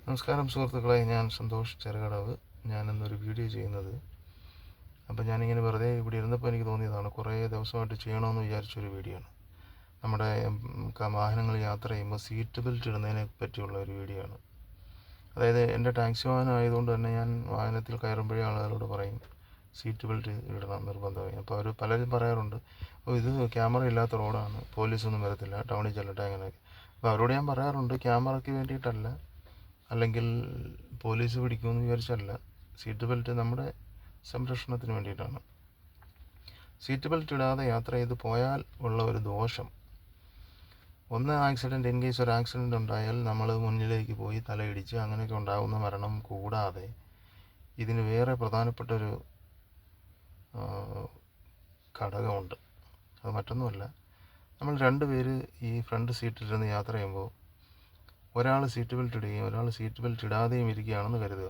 നമസ്കാരം സുഹൃത്തുക്കളെ, ഞാൻ സന്തോഷ് ചെറുകടവ്. ഞാനിന്നൊരു വീഡിയോ ചെയ്യുന്നത്, അപ്പോൾ ഞാനിങ്ങനെ വെറുതെ ഇവിടെ ഇരുന്നപ്പോൾ എനിക്ക് തോന്നിയതാണ്. കുറേ ദിവസമായിട്ട് ചെയ്യണമെന്ന് വിചാരിച്ചൊരു വീഡിയോ ആണ്. നമ്മുടെ വാഹനങ്ങൾ യാത്ര ചെയ്യുമ്പോൾ സീറ്റ് ബെൽറ്റ് ഇടുന്നതിനെ പറ്റിയുള്ള ഒരു വീഡിയോ ആണ്. അതായത് എൻ്റെ ടാക്സി വാഹനം ആയതുകൊണ്ട് തന്നെ ഞാൻ വാഹനത്തിൽ കയറുമ്പോഴേ ആളുകളോട് പറയും സീറ്റ് ബെൽറ്റ് ഇടണം നിർബന്ധമായി. അപ്പോൾ അവർ പലരും പറയാറുണ്ട്, ഇത് ക്യാമറ ഇല്ലാത്ത റോഡാണ്, പോലീസൊന്നും വരത്തില്ല, ടൗണിൽ ചെല്ലട്ടെ അങ്ങനെയൊക്കെ. അപ്പോൾ അവരോട് ഞാൻ പറയാറുണ്ട്, ക്യാമറയ്ക്ക് വേണ്ടിയിട്ടല്ല, അല്ലെങ്കിൽ പോലീസ് പിടിക്കുമെന്ന് വിചാരിച്ചല്ല. സീറ്റ് ബെൽറ്റ് നമ്മുടെ സംരക്ഷണത്തിന് വേണ്ടിയിട്ടാണ്. സീറ്റ് ബെൽറ്റ് ഇടാതെ യാത്ര ചെയ്ത് പോയാൽ ഉള്ള ഒരു ദോഷം, ഒന്ന് ആക്സിഡൻറ്റ്, ഇൻ കേസ് ഒരു ആക്സിഡൻറ്റ് ഉണ്ടായാൽ നമ്മൾ മുന്നിലേക്ക് പോയി തലയിടിച്ച് അങ്ങനെയൊക്കെ ഉണ്ടാകുന്ന മരണം കൂടാതെ ഇതിന് വേറെ പ്രധാനപ്പെട്ടൊരു ഘടകമുണ്ട്. അത് മറ്റൊന്നുമല്ല, നമ്മൾ രണ്ടുപേര് ഈ ഫ്രണ്ട് സീറ്റിലിരുന്ന് യാത്ര ചെയ്യുമ്പോൾ ഒരാൾ സീറ്റ് ബെൽറ്റ് ഇടുകയും ഒരാൾ സീറ്റ് ബെൽറ്റ് ഇടാതെയും ഇരിക്കുകയാണെന്ന് കരുതുക.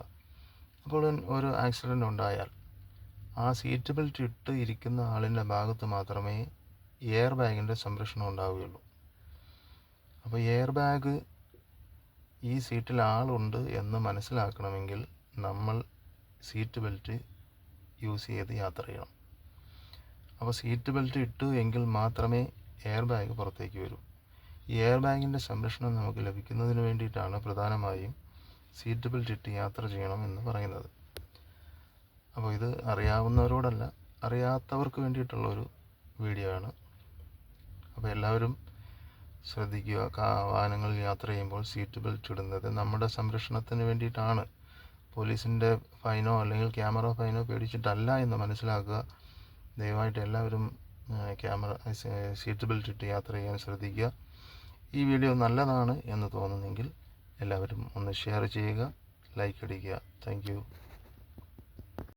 അപ്പോൾ ഒരു ആക്സിഡൻ്റ് ഉണ്ടായാൽ ആ സീറ്റ് ബെൽറ്റ് ഇട്ട് ഇരിക്കുന്ന ആളിൻ്റെ ഭാഗത്ത് മാത്രമേ എയർ ബാഗിൻ്റെ സംരക്ഷണം ഉണ്ടാവുകയുള്ളൂ. അപ്പോൾ എയർ ബാഗ് ഈ സീറ്റിൽ ആളുണ്ട് എന്ന് മനസ്സിലാക്കണമെങ്കിൽ നമ്മൾ സീറ്റ് ബെൽറ്റ് യൂസ് ചെയ്ത് യാത്ര ചെയ്യണം. അപ്പോൾ സീറ്റ് ബെൽറ്റ് ഇട്ടു എങ്കിൽ മാത്രമേ എയർ ബാഗ് പുറത്തേക്ക് വരൂ. ഈ എയർ ബാഗിൻ്റെ സംരക്ഷണം നമുക്ക് ലഭിക്കുന്നതിന് വേണ്ടിയിട്ടാണ് പ്രധാനമായും സീറ്റ് ബെൽറ്റ് ഇട്ട് യാത്ര ചെയ്യണം എന്ന് പറയുന്നത്. അപ്പോൾ ഇത് അറിയാവുന്നവരോടല്ല, അറിയാത്തവർക്ക് വേണ്ടിയിട്ടുള്ളൊരു വീഡിയോ ആണ്. അപ്പോൾ എല്ലാവരും ശ്രദ്ധിക്കുക, വാഹനങ്ങളിൽ യാത്ര ചെയ്യുമ്പോൾ സീറ്റ് ബെൽറ്റ് ഇടുന്നത് നമ്മുടെ സംരക്ഷണത്തിന് വേണ്ടിയിട്ടാണ്. പോലീസിൻ്റെ ഫൈനോ അല്ലെങ്കിൽ ക്യാമറ ഫൈനോ പേടിച്ചിട്ടല്ല എന്ന് മനസ്സിലാക്കുക. ദയവായിട്ട് എല്ലാവരും സീറ്റ് ബെൽറ്റ് ഇട്ട് യാത്ര ചെയ്യാൻ ശ്രദ്ധിക്കുക. ഈ വീഡിയോ നല്ലതാണ് എന്ന് തോന്നുന്നെങ്കിൽ എല്ലാവരും ഒന്ന് ഷെയർ ചെയ്യുക, ലൈക്ക് അടിക്കുക. Thank you.